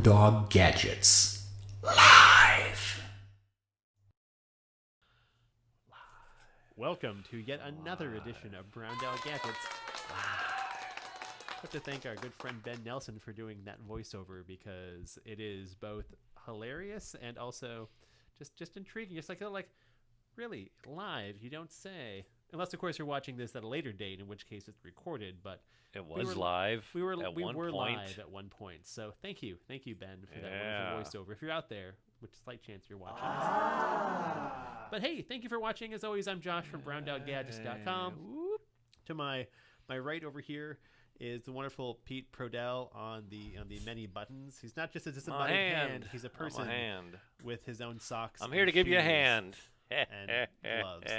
Dog Gadgets. Live. Welcome to yet another edition of Brown Dog Gadgets. I have to thank our good friend Ben Nelson for doing that voiceover because it is both hilarious and also just intriguing. It's like really live. You don't say, unless of course you're watching this at a later date, in which case it's recorded. But it was live. We were at one point. live at one point. So thank you, Ben, for that wonderful voiceover. If you're out there, which slight chance you're watching this. But hey, thank you for watching. As always, I'm Josh from BrownDogGadgets.com. To my right over here is the wonderful Pete Prodell on the many buttons. He's not just a disembodied hand. He's a person with his own socks. I'm here to give you a hand. And gloves.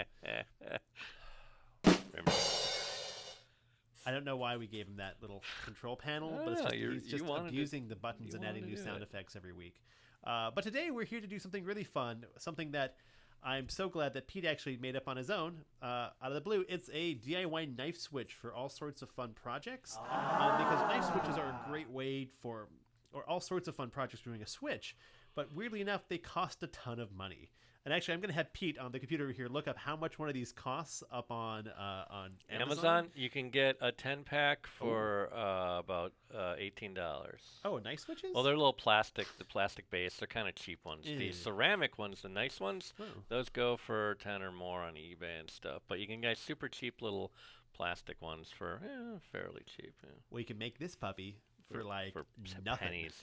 I don't know why we gave him that little control panel, but it's just, he's just abusing the buttons and adding new sound effects every week. But today we're here to do something really fun, something that I'm so glad that Pete actually made up on his own out of the blue. It's a DIY knife switch for all sorts of fun projects. Because knife switches are a great way for all sorts of fun projects for doing a switch. But weirdly enough, they cost a ton of money. And actually, I'm going to have Pete on the computer over here look up how much one of these costs up on Amazon. You can get a 10-pack for about $18. Oh, knife switches? Well, they're little plastic, the plastic base. They're kind of cheap ones. The ceramic ones, the nice ones, those go for 10 or more on eBay and stuff. But you can get super cheap little plastic ones for fairly cheap. Yeah. Well, you can make this puppy for nothing. Pennies,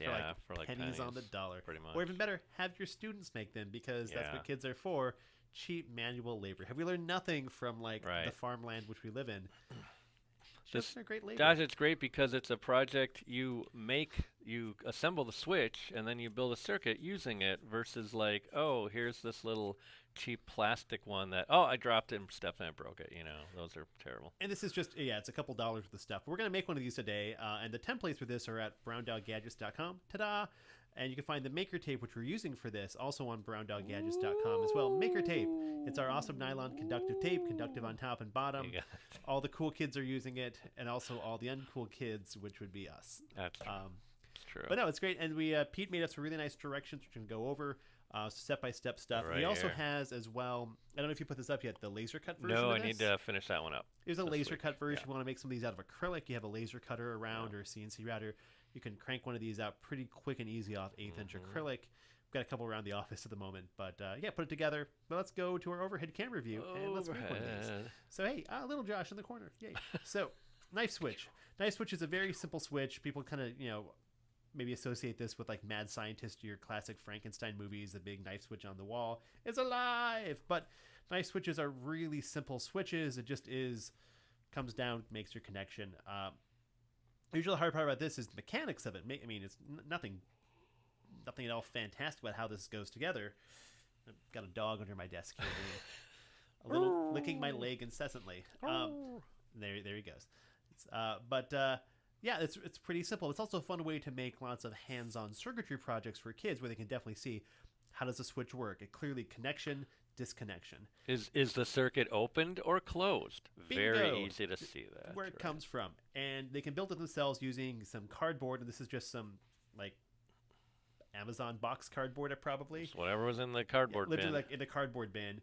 for pennies on the dollar. Pretty much. Or even better, have your students make them because that's what kids are for. Cheap manual labor. Have we learned nothing from the farmland which we live in? Just a great labor. Josh, it's great because it's a project you assemble the switch and then you build a circuit using it versus here's this little cheap plastic one that I dropped it and stepped and I broke it. Those are terrible. And this is just it's a couple dollars worth of stuff. We're gonna make one of these today, and the templates for this are at browndoggadgets.com. Ta-da! And you can find the maker tape which we're using for this also on browndoggadgets.com as well. Maker tape. It's our awesome nylon conductive tape, conductive on top and bottom. All the cool kids are using it, and also all the uncool kids, which would be us. That's true. But no, it's great. And Pete made us some really nice directions which we can go over. Step-by-step stuff. He also has as well, I don't know if you put this up yet, the laser cut version No, of I this. need to finish that one up. There's a laser cut version. If you want to make some of these out of acrylic, you have a laser cutter around or a CNC router. You can crank one of these out pretty quick and easy off 1/8" acrylic. We've got a couple around the office at the moment. But put it together. But let's go to our overhead camera view and let's make one of these. So hey, little Josh in the corner. Yay. So knife switch. Knife switch is a very simple switch. People kind of, maybe associate this with Mad Scientist or your classic Frankenstein movies, the big knife switch on the wall. It's alive! But knife switches are really simple switches. It just comes down, makes your connection. Usually the hard part about this is the mechanics of it. I mean, it's nothing at all fantastic about how this goes together. I've got a dog under my desk here, a little licking my leg incessantly. There he goes. It's pretty simple. It's also a fun way to make lots of hands-on circuitry projects for kids where they can definitely see how does the switch work. It clearly connection, disconnection. Is the circuit opened or closed? Bingo. Very easy to see that. Where it comes from. And they can build it themselves using some cardboard, and this is just some Amazon box cardboard probably. Just whatever was in the cardboard bin. Literally in the cardboard bin.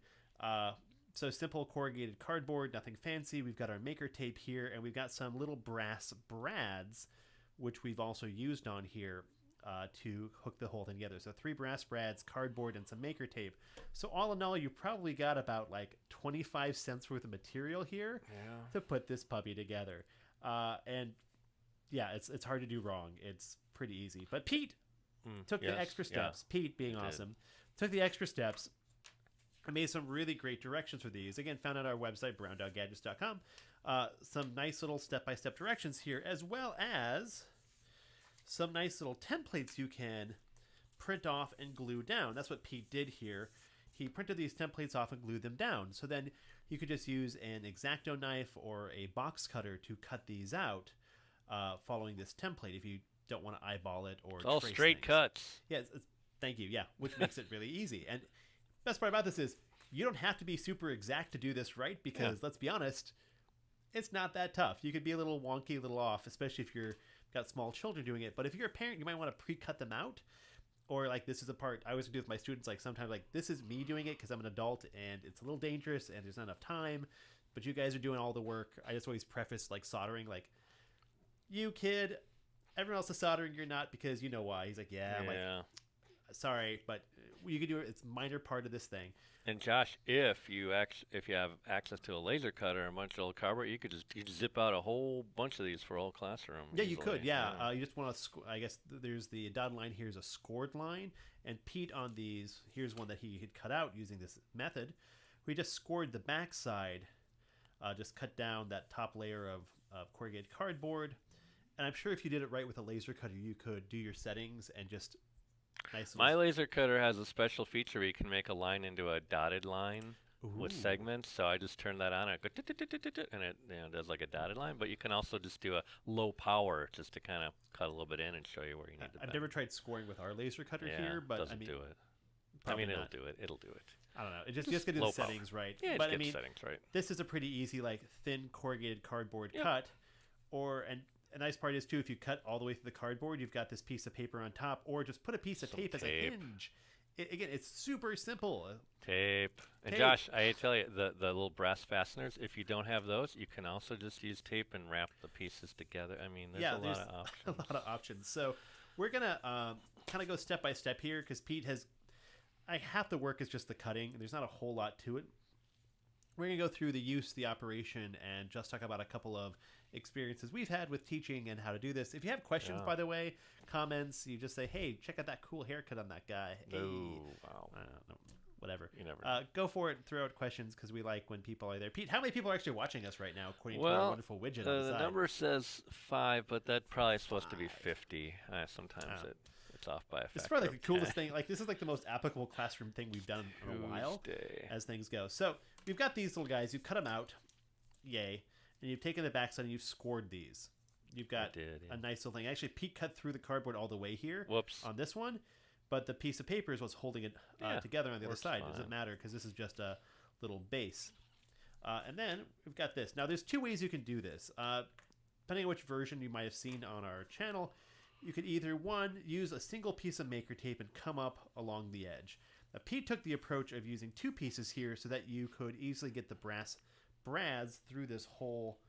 So simple corrugated cardboard, nothing fancy. We've got our maker tape here, and we've got some little brass brads, which we've also used on here to hook the whole thing together. So 3 brass brads, cardboard, and some maker tape. So all in all, you probably got about 25 cents worth of material here to put this puppy together. It's hard to do wrong. It's pretty easy. But Pete took the extra steps. Pete, being awesome, took the extra steps. I made some really great directions for these. Again, found on our website, browndoggadgets.com. Some nice little step-by-step directions here, as well as some nice little templates you can print off and glue down. That's what Pete did here. He printed these templates off and glued them down. So then you could just use an X-Acto knife or a box cutter to cut these out following this template if you don't want to eyeball it or all trace straight things. Cuts. Yeah, thank you. Yeah, which makes it really easy. And best part about this is you don't have to be super exact to do this right because let's be honest, it's not that tough. You could be a little wonky, a little off, especially if you're got small children doing it. But if you're a parent, you might want to pre-cut them out. Or like this is a part I always do with my students. Like sometimes like this is me doing it because I'm an adult and it's a little dangerous and there's not enough time. But you guys are doing all the work. I just always preface like soldering like, you kid, everyone else is soldering, you're not because you know why. He's like, yeah. I'm like, sorry, but you can do it. It's a minor part of this thing. And Josh, if you have access to a laser cutter and a bunch of old cardboard, you could zip out a whole bunch of these for a whole classroom. Yeah, you easily. could. Yeah, you just want to. I guess there's the dotted line here is a scored line, and Pete on these. Here's one that he had cut out using this method. We just scored the backside, just cut down that top layer of corrugated cardboard, and I'm sure if you did it right with a laser cutter, you could do your settings and just nice. My laser cutter has a special feature where you can make a line into a dotted line with segments. So I just turn that on and it go and it does like a dotted line. But you can also just do a low power just to kind of cut a little bit in and show you where you need to. I've never tried scoring with our laser cutter here, but doesn't I mean, do it. Probably it'll not. do it. It'll do it. I don't know. It just get the settings right. Yeah, but just I mean, settings right. This is a pretty easy like thin corrugated cardboard cut, and a nice part is too if you cut all the way through the cardboard, you've got this piece of paper on top, or just put a piece of tape as a hinge. Again, it's super simple. Tape. And Josh, I tell you, the little brass fasteners, if you don't have those, you can also just use tape and wrap the pieces together. I mean, there's a lot of options. A lot of options. So we're going to kind of go step by step here because Pete has, half the work is just the cutting. There's not a whole lot to it. We're going to go through the use, the operation, and just talk about a couple of experiences we've had with teaching and how to do this. If you have questions, by the way, comments, you just say, hey, check out that cool haircut on that guy. Hey. Oh, wow. No, whatever. You never know. Go for it and throw out questions because we like when people are there. Pete, how many people are actually watching us right now according to our wonderful widget on the the side? number says 5, but that probably is supposed to be 50. Sometimes it's off by a factor. It's probably like the coolest thing. Like this is like the most applicable classroom thing we've done in a while as things go. So we've got these little guys. You cut them out. Yay. And you've taken the backside and you've scored these. You've got a nice little thing. Actually, Pete cut through the cardboard all the way here on this one, but the piece of paper is what's holding it together on the other side. It doesn't matter because this is just a little base. And then we've got this. Now, there's two ways you can do this. Depending on which version you might have seen on our channel, you could either, one, use a single piece of maker tape and come up along the edge. Now, Pete took the approach of using two pieces here so that you could easily get the brass brads through this hole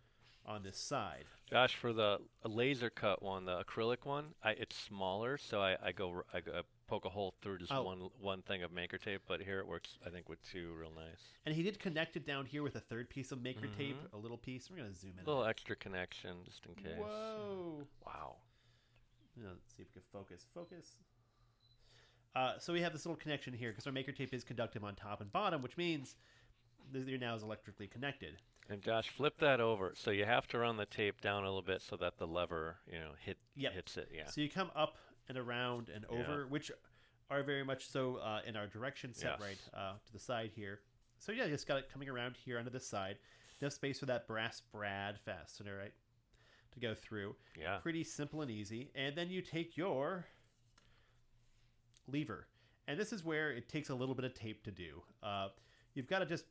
on this side. Josh, for the laser cut one, the acrylic one, it's smaller, so I poke a hole through just one thing of maker tape, but here it works, I think, with two real nice. And he did connect it down here with a third piece of maker tape, a little piece. We're going to zoom in. A little extra connection, just in case. Whoa. Wow. Let's see if we can focus. So we have this little connection here because our maker tape is conductive on top and bottom, which means your now is electrically connected. And Josh, flip that over. So you have to run the tape down a little bit so that the lever, hits it. Yeah. So you come up and around and over, which are very much so in our direction set right to the side here. So yeah, you just got it coming around here onto this side. Enough space for that brass brad fastener, right, to go through. Yeah. Pretty simple and easy. And then you take your lever. And this is where it takes a little bit of tape to do. You've got to just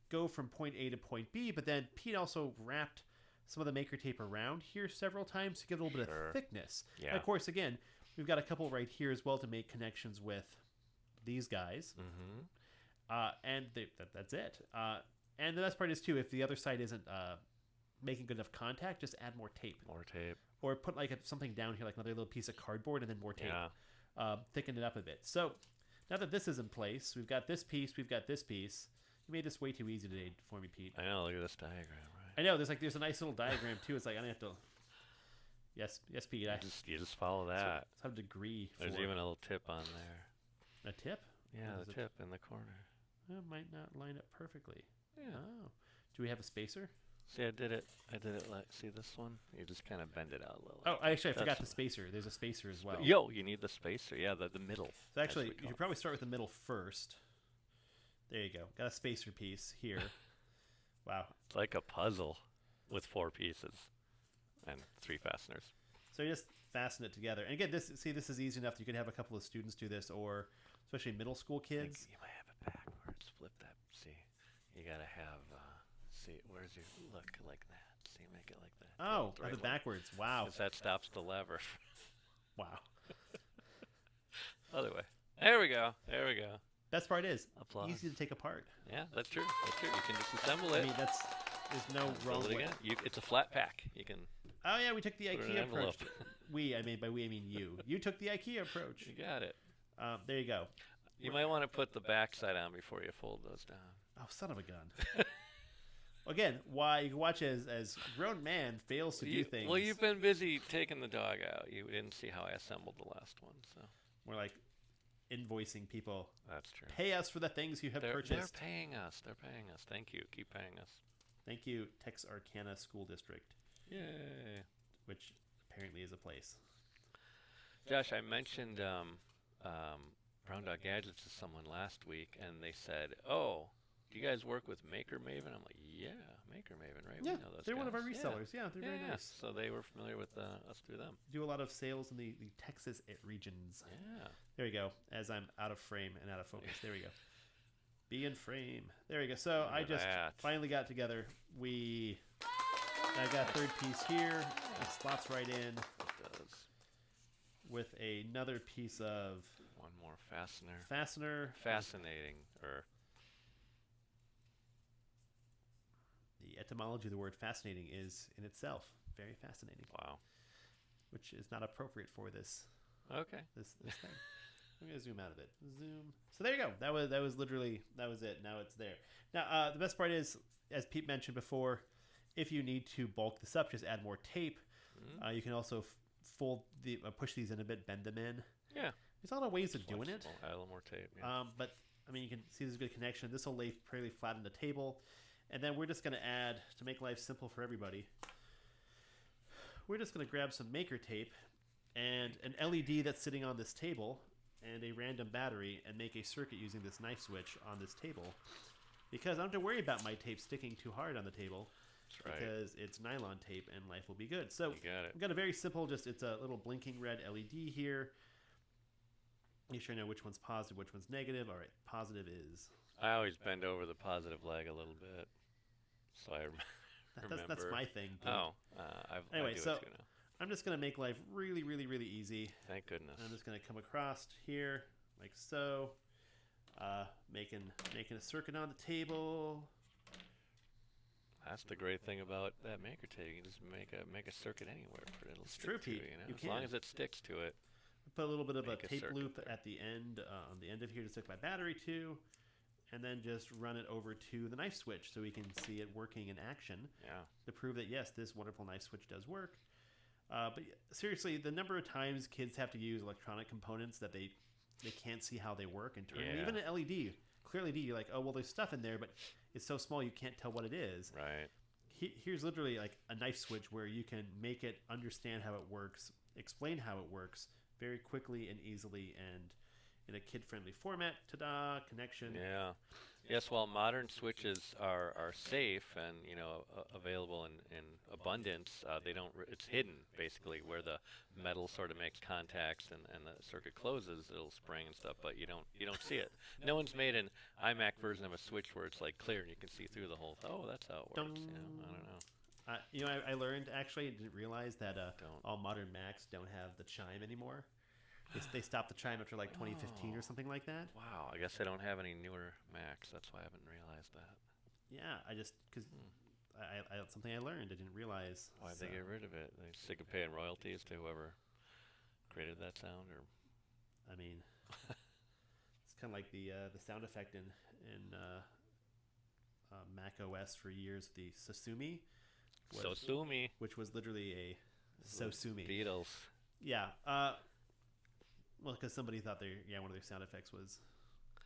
go from point A to point B, but then Pete also wrapped some of the maker tape around here several times to give it a little bit of thickness. Yeah. And of course, again, we've got a couple right here as well to make connections with these guys. And that's it. And the best part is, too, if the other side isn't making good enough contact, just add more tape. Or put like something down here, like another little piece of cardboard, and then more tape. Thicken it up a bit. So now that this is in place, we've got this piece, we've got this piece. You made this way too easy today for me, Pete. I know. Look at this diagram. Right. I know. There's a nice little diagram too. It's like I don't have to. Yes, Pete. You just follow that. It's a degree. There's even a little tip on there. A tip? Yeah, the tip in the corner. It might not line up perfectly. Yeah. Oh. Do we have a spacer? See, I did it like, see this one? You just kind of bend it out a little. Oh, I forgot the spacer. There's a spacer as well. You need the spacer. Yeah, the middle. So actually, you should probably start with the middle first. There you go. Got a spacer piece here. Wow. It's like a puzzle with 4 pieces and 3 fasteners. So you just fasten it together. And again, this is easy enough. You can have a couple of students do this, or especially middle school kids. You might have it backwards. Flip that. See, you got to have See, where's your look like that? See, make it like that. Oh, The I have right it one. backwards. Wow. 'Cause that stops the lever. Wow. Other way. There we go. There we go. Best part is Applause. easy to take apart. Yeah, that's true. That's true. You can just assemble I it. mean, there's no wrong build it way. again. It's a flat pack. You can Oh yeah, we took the put it in an IKEA approach. envelope. By we I mean you. You took the IKEA approach. You got it. There you go. You might want to put the backside on before you fold those down. Oh, son of a gun. Again, why you can watch as grown man fails to do things. Well, you've been busy taking the dog out. You didn't see how I assembled the last one, so More like invoicing people. that's true. Pay us for the things you have They're purchased. paying us. They're paying us. Thank you. Keep paying us. Thank you, Texarkana School District, Yay. which apparently is a place. Josh, I mentioned Brown Dog Gadgets to someone last week, and they said, "Oh, do you guys work with Maker Maven?" I'm like, "Yeah, Maker Maven, right? Yeah, we know those they're one of our guys." resellers. Yeah, they're very Yeah, nice. so they were familiar with us through them. Do a lot of sales in the Texas regions. Yeah. There we go. As I'm out of frame and out of focus. There we go. Be in frame. There we go. So Look I at just that. finally got together. I got a third piece here. It slots right in It does. with another piece of One more fastener. fastener. Fascinating. Or The etymology of the word fascinating is in itself very fascinating, wow. which is not appropriate for this Okay. this thing. I'm gonna zoom out of it. Zoom. So there you go. That was literally that was it. Now it's there. Now the best part is, as Pete mentioned before, if you need to bulk this up, just add more tape. Mhm. You can also fold the push these in a bit, bend them in. Yeah. There's a lot of ways of doing it. Flexible. Add a little more tape. Yeah. But I mean, you can see there's a good connection. This will lay fairly flat on the table, and then we're just gonna add, to make life simple for everybody, we're just gonna grab some maker tape and an LED that's sitting on this table and a random battery and make a circuit using this knife switch on this table, because I don't have to worry about my tape sticking too hard on the table That's right. because it's nylon tape and life will be good. So You got it. I've got a very simple, it's a little blinking red LED here. Make sure I know which one's positive, which one's negative. All right, positive is I always bend over the positive leg a little bit, so I remember. that's my thing. Too. Oh, Anyway, I do so- it too now. I'm just gonna make life really, really, really easy. Thank goodness. I'm just gonna come across here like so, making a circuit on the table. That's the great thing about that maker tape. You can just make a circuit anywhere. It'll It's stick true, to Pete. you know? You As long can. as it sticks to it. Put a little bit of a Make a tape circuit loop there. at the end, on the end of here to stick my battery to, and then just run it over to the knife switch so we can see it working in action Yeah. to prove that yes, this wonderful knife switch does work. But seriously, the number of times kids have to use electronic components that they can't see how they work internally. Yeah. Even an LED, clear LED, you're like, oh well, there's stuff in there, but it's so small you can't tell what it is. Right. Here's literally like a knife switch where you can make it understand how it works, explain how it works very quickly and easily, and in a kid-friendly format. Ta-da! Connection. Yeah. Yes. While modern switches are safe and available in abundance, they don't. It's hidden basically where the metal sort of makes contacts and the circuit closes. It'll spring and stuff, but you don't see it. No one's made an iMac version of a switch where it's like clear and you can see through the whole. Oh, that's how it works. I don't know. I learned actually, didn't realize that Don't. all modern Macs don't have the chime anymore. They stopped the chime after like 2015 or something like that. Wow. I guess I don't have any newer Macs. That's why I haven't realized that. Yeah, I just because it's something I learned. I didn't realize. Why'd so. they get rid of it? They sick of paying royalties to whoever created that sound, or I mean, it's kind of like the sound effect in Mac OS for years, the Sosumi, so sue me. which was literally a Sosumi. Beatles. Yeah. Well, because somebody thought one of their sound effects was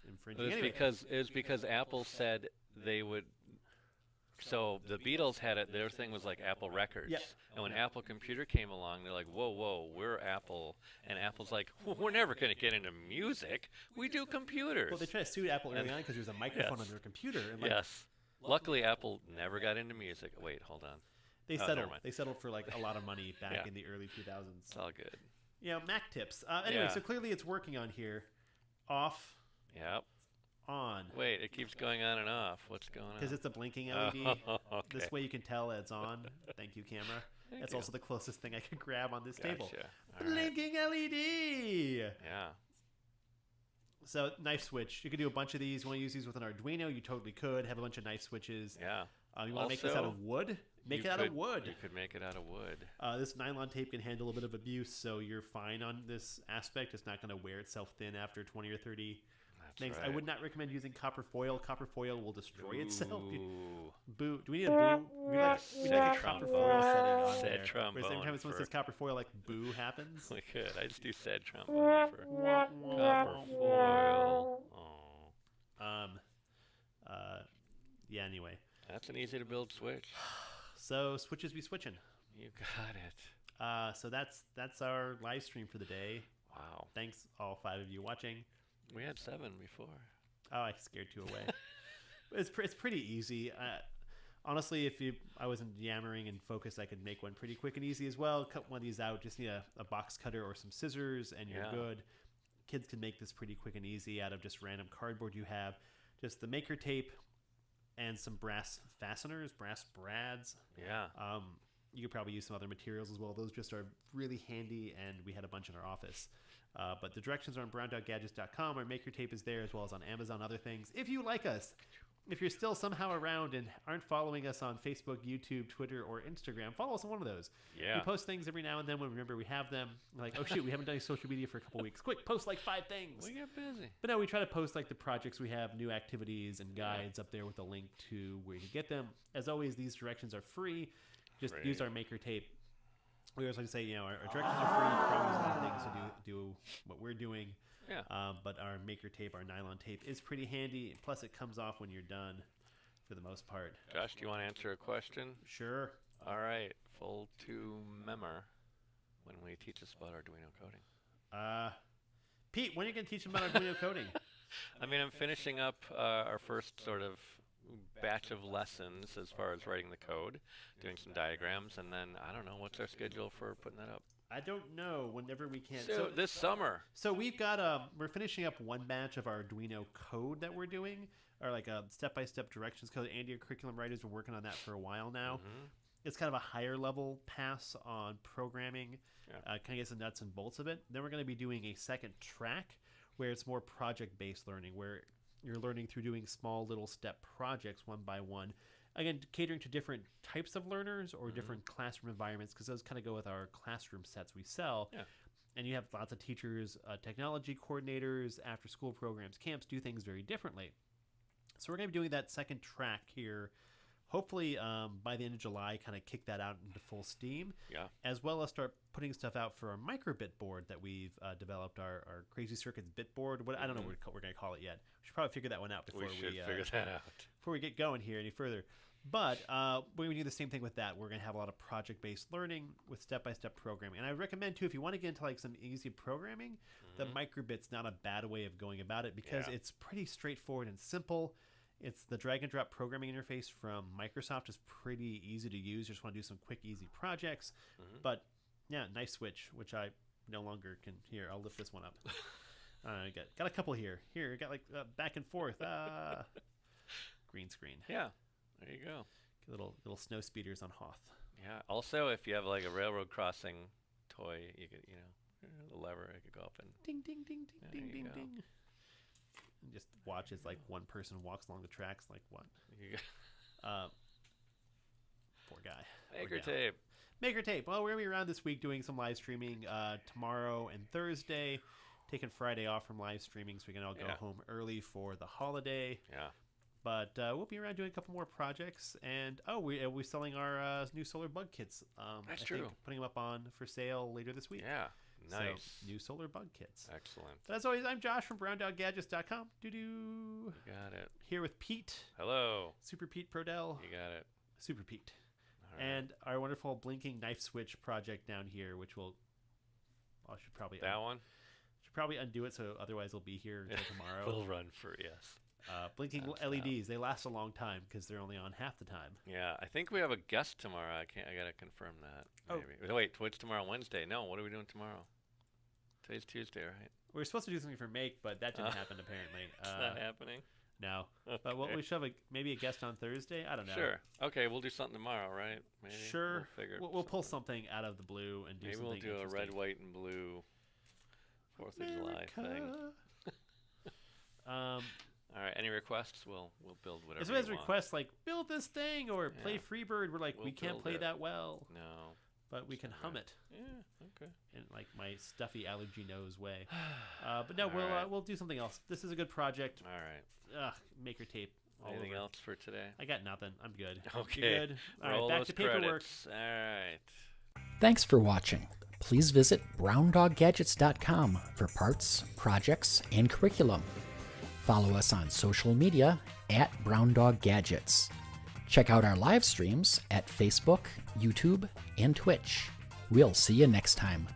infringing. Anyway, It was because Apple said they would. So the Beatles had it. Their thing was like Apple Records. Yeah. And when Yeah. Apple Computer came along, they're like, whoa, we're Apple. And Apple's like, we're never going to get into music. We do computers. well, they tried to sue Apple early on because there's a microphone Yes. on their computer, and like Yes. Luckily, Apple never got into music. Wait, hold on. they Oh, never settled. mind. They settled for like a lot of money back Yeah. in the early 2000s. It's all good. Mac tips. Anyway, Yeah. so clearly it's working on here. Off, Yep. on. Wait, it keeps going on and off. What's going on? Because it's a blinking LED. Okay. This way you can tell it's on. Thank you, camera. Thank That's you. also the closest thing I can grab on this table. Gotcha. All right. Blinking LED! Yeah. So, knife switch. You could do a bunch of these. You want to use these with an Arduino? You totally could. Have a bunch of knife switches. Yeah. You want to make this out Also, of wood? Make You it out of could- wood. You could make it out of wood. This nylon tape can handle a bit of abuse, so you're fine on this aspect. It's not going to wear itself thin after 20 or 30 That's things. right. I would not recommend using copper foil. Copper foil will destroy itself. Ooh. Boo. Do we need a boo? We like Sad a copper foil trombone. setting on Sad there. Whereas every trombone time someone for- says copper foil, like boo happens. We could. I just do sad trombone for copper foil. Oh, Yeah, anyway. that's an easy to build switch. So switches be switching. You got it. So that's our live stream for the day. Wow. Thanks all 5 of you watching. We had 7 before. Oh, I scared 2 away. It's pretty easy. Honestly, if I wasn't yammering and focused, I could make one pretty quick and easy as well. Cut one of these out. Just need a box cutter or some scissors, and you're Yeah. good. Kids can make this pretty quick and easy out of just random cardboard you have. Just the maker tape and some brass fasteners, brass brads. Yeah. You could probably use some other materials as well. Those just are really handy, and we had a bunch in our office. But the directions are on brown.gadgets.com. Our maker tape is there, as well as on Amazon, other things. If you like us, if you're still somehow around and aren't following us on Facebook, YouTube, Twitter, or Instagram, follow us on one of those. Yeah. We post things every now and then when we remember we have them. We're like, oh shoot, we haven't done any social media for a couple weeks. Quick, post like 5 things. We get busy. But no, we try to post like the projects we have, new activities and guides up there with a link to where you can get them. As always, these directions are free. Just Free. use our maker tape. We always like to say, our directions are free. You can probably use a lot of things to do what we're doing. Yeah. But our maker tape, our nylon tape, is pretty handy. Plus, it comes off when you're done, for the most part. Josh, do you want to answer a question? Sure. All right. Full to memor when we teach us about Arduino coding. Pete, when are you going to teach them about Arduino coding? I mean, I'm finishing up our first sort of batch of lessons as far as writing the code, doing some diagrams, and then I don't know what's our schedule for putting that up. I don't know. Whenever we can. So this summer. So we've got we're finishing up one batch of our Arduino code that we're doing, or like a step-by-step directions code. Andy, our curriculum writers, were working on that for a while now. Mhm. It's kind of a higher level pass on programming. Yeah. Kind of gets the nuts and bolts of it. Then we're going to be doing a second track where it's more project-based learning, where you're learning through doing small little step projects one by one. Again, catering to different types of learners or different classroom environments, because those kind of go with our classroom sets we sell. Yeah. And you have lots of teachers, technology coordinators, after-school programs, camps do things very differently. So we're going to be doing that second track here. Hopefully by the end of July, kind of kick that out into full steam. Yeah. As well as start putting stuff out for our microbit board that we've developed, our Crazy Circuits bit board. What I don't know what we're going to call it yet. We should probably figure that one out before We should figure that out. before we get going here any further. But we're going to do the same thing with that. We're going to have a lot of project-based learning with step-by-step programming. And I recommend, too, if you want to get into like some easy programming, the microbit's not a bad way of going about it, because Yeah. it's pretty straightforward and simple. It's the drag-and-drop programming interface from Microsoft is pretty easy to use. You just want to do some quick, easy projects. But, yeah, nice switch, which I no longer can hear. I'll lift this one up. Got a couple here. Here, got like back and forth. Green screen. Yeah. There you go. Little snow speeders on Hoth. Yeah. Also, if you have like a railroad crossing toy, you could, the lever, it could go up and Ding ding ding ding There ding you ding go. ding. And just watch as like one person walks along the tracks like what? you Poor guy. go. Or Maker gal. tape. Maker tape. Well, we're gonna be around this week doing some live streaming tomorrow and Thursday. Taking Friday off from live streaming so we can all go Yeah. home early for the holiday. Yeah. But we'll be around doing a couple more projects, and we're selling our new solar bug kits. That's I true. Think, putting them up on for sale later this week. Yeah. Nice. So, new solar bug kits. Excellent. But as always, I'm Josh from brown.gadgets.com. Doo-doo. Got it. Here with Pete, Hello. Super Pete Prodell, You got it. Super Pete, All right. and our wonderful blinking knife switch project down here, which I should probably that one undo it, so otherwise it'll be here until tomorrow. will run for yes. Blinking That's LEDs, they last a long time because they're only on half the time. Yeah, I think we have a guest tomorrow. I gotta confirm that. Oh. Maybe. Wait, what's tomorrow? Wednesday? No, what are we doing tomorrow? Today's Tuesday, right? We were supposed to do something for Make, but that didn't happen apparently. It's not happening. No. But what Okay. we should have maybe a guest on Thursday. I don't know. Sure. Okay, we'll do something tomorrow, right? Maybe. Sure. We'll figure. We'll pull something out of the blue and do Maybe something. we'll do a red, interesting. white, and blue 4th of July thing. America. All right. Any requests? We'll build whatever. If somebody you want. requests like build this thing or play Yeah. Freebird, we're like We'll we can't build play it. that well, No. but we can hum it Yeah. Okay. in like my stuffy allergy nose way. But no, All right. we'll do something else. This is a good project. All right. Maker tape. All Anything over. else for today? I got nothing. I'm good. Okay. You good? All right, Roll back those to paperwork. credits. All right. Thanks for watching. Please visit browndoggadgets.com for parts, projects, and curriculum. Follow us on social media at browndoggadgets. Check out our live streams at Facebook, YouTube, and Twitch. We'll see you next time.